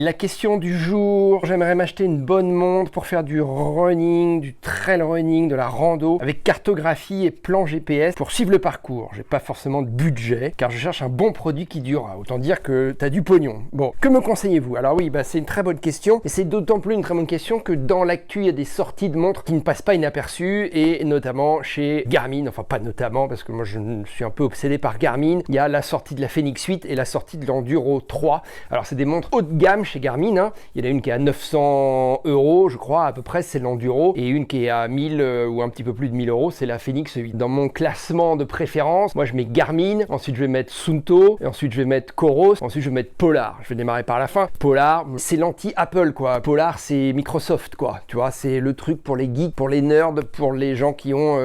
La question du jour, j'aimerais m'acheter une bonne montre pour faire du running, du trail running, de la rando, avec cartographie et plan GPS pour suivre le parcours. J'ai pas forcément de budget, car je cherche un bon produit qui durera. Autant dire que t'as du pognon. Bon, que me conseillez-vous? Alors oui, c'est une très bonne question, et c'est d'autant plus une très bonne question que dans l'actu, il y a des sorties de montres qui ne passent pas inaperçues, et notamment chez Garmin, enfin pas notamment, parce que moi je suis un peu obsédé par Garmin. Il y a la sortie de la Fenix 8 et la sortie de l'Enduro 3. Alors c'est des montres haut de gamme chez Garmin, hein. Il y en a une qui est à 900 €, je crois, à peu près, c'est l'Enduro, et une qui est à 1000 ou un petit peu plus de 1000 €, c'est la Fenix 8. Dans mon classement de préférence, moi je mets Garmin, ensuite je vais mettre Suunto, et ensuite je vais mettre Coros, ensuite je vais mettre Polar. Je vais démarrer par la fin. Polar, c'est l'anti-Apple, quoi. Polar, c'est Microsoft, quoi. Tu vois, c'est le truc pour les geeks, pour les nerds, pour les gens qui ont,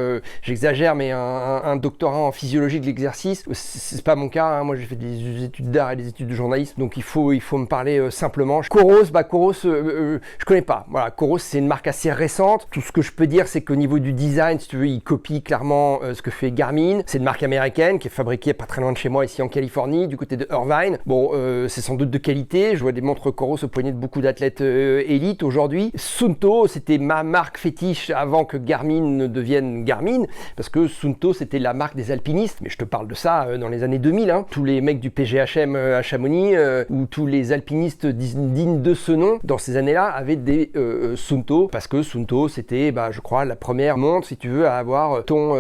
j'exagère, mais un doctorat en physiologie de l'exercice. C'est pas mon cas, hein. Moi j'ai fait des études d'art et des études de journalisme, donc il faut me parler simplement. Coros, je connais pas. Voilà, Coros, c'est une marque assez récente. Tout ce que je peux dire, c'est qu'au niveau du design, si tu veux, il copie clairement ce que fait Garmin. C'est une marque américaine qui est fabriquée pas très loin de chez moi, ici en Californie, du côté de Irvine. Bon, c'est sans doute de qualité. Je vois des montres Coros au poignet de beaucoup d'athlètes élites aujourd'hui. Suunto, c'était ma marque fétiche avant que Garmin ne devienne Garmin, parce que Suunto, c'était la marque des alpinistes. Mais je te parle de ça dans les années 2000. Hein. Tous les mecs du PGHM à Chamonix, ou tous les alpinistes dignes de ce nom, dans ces années-là, avaient des Suunto, parce que Suunto, c'était, je crois, la première montre, si tu veux, à avoir ton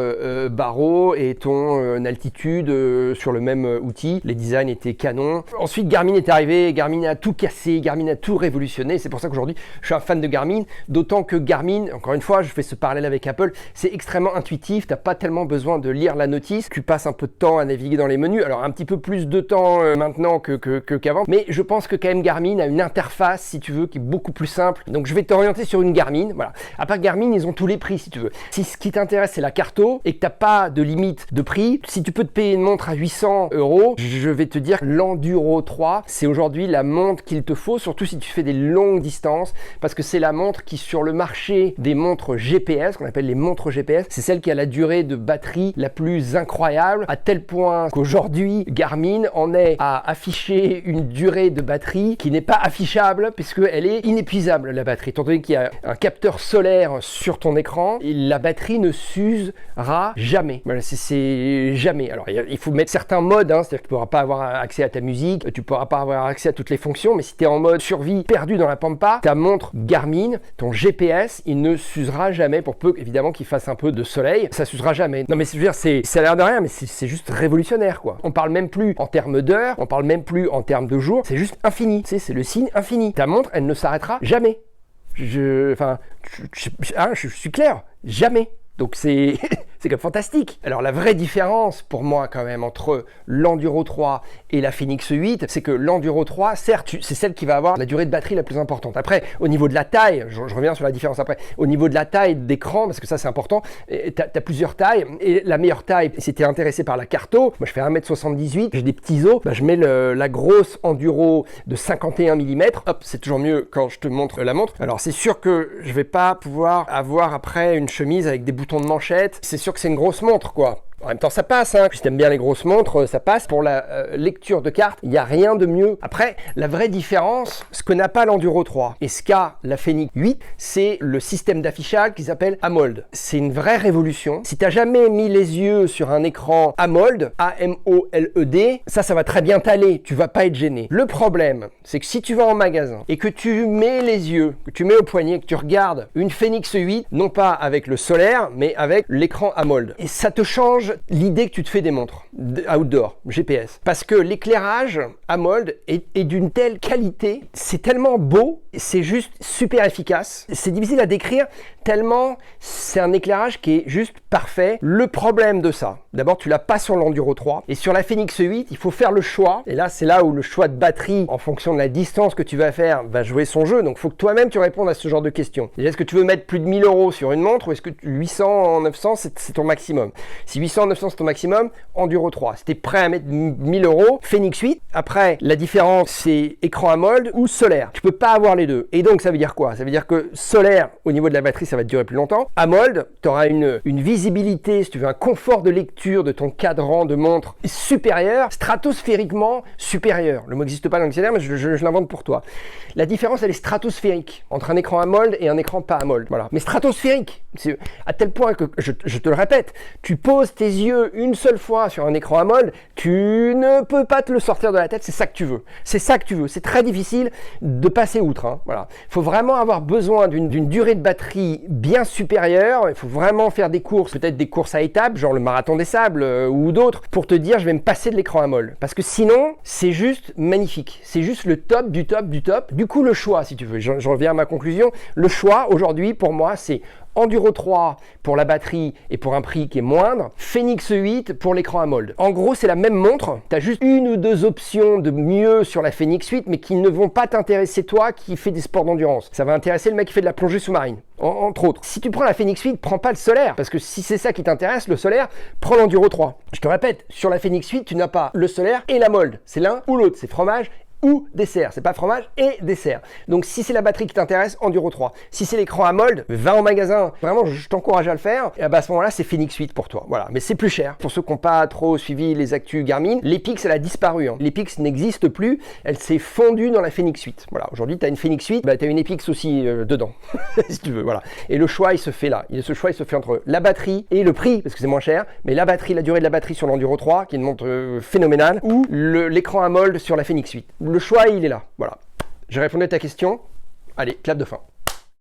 barreau et ton altitude sur le même outil. Les designs étaient canons. Ensuite, Garmin est arrivé, Garmin a tout cassé, Garmin a tout révolutionné. C'est pour ça qu'aujourd'hui, je suis un fan de Garmin, d'autant que Garmin, encore une fois, je fais ce parallèle avec Apple, c'est extrêmement intuitif, t'as pas tellement besoin de lire la notice, tu passes un peu de temps à naviguer dans les menus, alors un petit peu plus de temps maintenant qu'avant, mais je pense que quand même Garmin a une interface, si tu veux, qui est beaucoup plus simple. Donc je vais t'orienter sur une Garmin, voilà. À part Garmin, ils ont tous les prix, si tu veux. Si ce qui t'intéresse, c'est la carto, et que t'as pas de limite de prix, si tu peux te payer une montre à 800 €, je vais te dire que l'Enduro 3, c'est aujourd'hui la montre qu'il te faut, surtout si tu fais des longues distances, parce que c'est la montre qui, sur le marché des montres GPS, qu'on appelle les montres GPS, c'est celle qui a la durée de batterie la plus incroyable, à tel point qu'aujourd'hui, Garmin en est à afficher une durée de batterie qui n'est pas affichable, puisqu'elle est inépuisable, la batterie. Étant donné qu'il y a un capteur solaire sur ton écran, la batterie ne s'usera jamais. Voilà, c'est jamais. Alors, il faut mettre certains modes, hein, c'est-à-dire que tu ne pourras pas avoir accès à ta musique, tu ne pourras pas avoir accès à toutes les fonctions, mais si tu es en mode survie, perdu dans la pampa, ta montre Garmin, ton GPS, il ne s'usera jamais, pour peu, évidemment, qu'il fasse un peu de soleil, ça s'usera jamais. Non, mais je veux dire, ça a l'air de rien, mais c'est juste révolutionnaire, quoi. On parle même plus en termes d'heures, on parle même plus en termes de jours, c'est juste infini. Tu sais, c'est le signe infini. Ta montre, elle ne s'arrêtera jamais. Je suis clair, jamais. Donc c'est quand même fantastique. Alors la vraie différence pour moi quand même entre l'Enduro 3 et la Fenix 8, c'est que l'Enduro 3, certes, c'est celle qui va avoir la durée de batterie la plus importante. Après, au niveau de la taille, je reviens sur la différence après, au niveau de la taille d'écran, parce que ça c'est important, tu as plusieurs tailles, et la meilleure taille, si tu es intéressé par la carto, moi je fais 1m78, j'ai des petits os, je mets la grosse Enduro de 51 mm, hop, c'est toujours mieux quand je te montre la montre. Alors c'est sûr que je vais pas pouvoir avoir après une chemise avec des boutons de manchette, c'est sûr que c'est une grosse montre, quoi. En même temps, ça passe, hein. Puis si t'aimes bien les grosses montres, ça passe. Pour la lecture de cartes, il n'y a rien de mieux. Après, la vraie différence, ce que n'a pas l'Enduro 3 et ce qu'a la Fenix 8, c'est le système d'affichage qui s'appelle AMOLED. C'est une vraie révolution. Si t'as jamais mis les yeux sur un écran AMOLED, A-M-O-L-E-D, ça va très bien t'aller. Tu vas pas être gêné. Le problème, c'est que si tu vas en magasin et que tu mets les yeux, que tu mets au poignet, que tu regardes une Fenix 8, non pas avec le solaire, mais avec l'écran AMOLED, et ça te change l'idée que tu te fais des montres outdoor, GPS. Parce que l'éclairage AMOLED est d'une telle qualité, c'est tellement beau, c'est juste super efficace. C'est difficile à décrire tellement c'est un éclairage qui est juste parfait. Le problème de ça, d'abord tu l'as pas sur l'Enduro 3 et sur la Fenix 8, il faut faire le choix. Et là, c'est là où le choix de batterie, en fonction de la distance que tu vas faire, va jouer son jeu. Donc, il faut que toi-même tu répondes à ce genre de questions. Déjà, est-ce que tu veux mettre plus de 1000 € sur une montre ou est-ce que 800, 900, c'est ton maximum? Si 800 800-900 c'est ton maximum, Enduro 3. Si tu es prêt à mettre 1000 €, Fenix 8. Après, la différence, c'est écran AMOLED ou solaire. Tu peux pas avoir les deux. Et donc, ça veut dire quoi? Ça veut dire que solaire, au niveau de la batterie, ça va te durer plus longtemps. AMOLED, tu auras une visibilité, si tu veux, un confort de lecture de ton cadran de montre supérieur, stratosphériquement supérieur. Le mot n'existe pas dans le dictionnaire, mais je l'invente pour toi. La différence, elle est stratosphérique entre un écran AMOLED et un écran pas AMOLED. Voilà. Mais stratosphérique, c'est à tel point que, je te le répète, tu poses tes yeux une seule fois sur un écran AMOLED, tu ne peux pas te le sortir de la tête, c'est ça que tu veux. C'est ça que tu veux. C'est très difficile de passer outre. Hein. Voilà. Il faut vraiment avoir besoin d'une durée de batterie bien supérieure. Il faut vraiment faire des courses, peut-être des courses à étapes, genre le marathon des sables ou d'autres, pour te dire je vais me passer de l'écran AMOLED. Parce que sinon, c'est juste magnifique. C'est juste le top du top du top. Du coup, le choix, si tu veux, je reviens à ma conclusion. Le choix, aujourd'hui, pour moi, c'est Enduro 3 pour la batterie et pour un prix qui est moindre, Fenix 8 pour l'écran AMOLED. En gros, c'est la même montre, tu as juste une ou deux options de mieux sur la Fenix 8, mais qui ne vont pas t'intéresser toi qui fais des sports d'endurance. Ça va intéresser le mec qui fait de la plongée sous-marine, entre autres. Si tu prends la Fenix 8, prends pas le solaire, parce que si c'est ça qui t'intéresse, le solaire, prends l'Enduro 3. Je te répète, sur la Fenix 8, tu n'as pas le solaire et la AMOLED. C'est l'un ou l'autre, c'est fromage ou dessert, c'est pas fromage et dessert. Donc si c'est la batterie qui t'intéresse, Enduro 3. Si c'est l'écran AMOLED, va en magasin. Vraiment, je t'encourage à le faire. Et à ce moment-là, c'est Fenix 8 pour toi. Voilà, mais c'est plus cher. Pour ceux qui n'ont pas trop suivi les actus Garmin, l'Epix, elle a disparu. Hein. L'Epix n'existe plus. Elle s'est fondue dans la Fenix 8. Voilà, aujourd'hui, tu as une Fenix 8, tu as une Epix aussi dedans, si tu veux. Voilà. Et le choix, il se fait là. Ce choix, il se fait entre la batterie et le prix, parce que c'est moins cher, mais la batterie, la durée de la batterie sur l'Enduro 3, qui est une montre phénoménale, ou l'écran AMOLED sur la Fenix 8. Le choix, il est là. Voilà. J'ai répondu à ta question. Allez, clap de fin.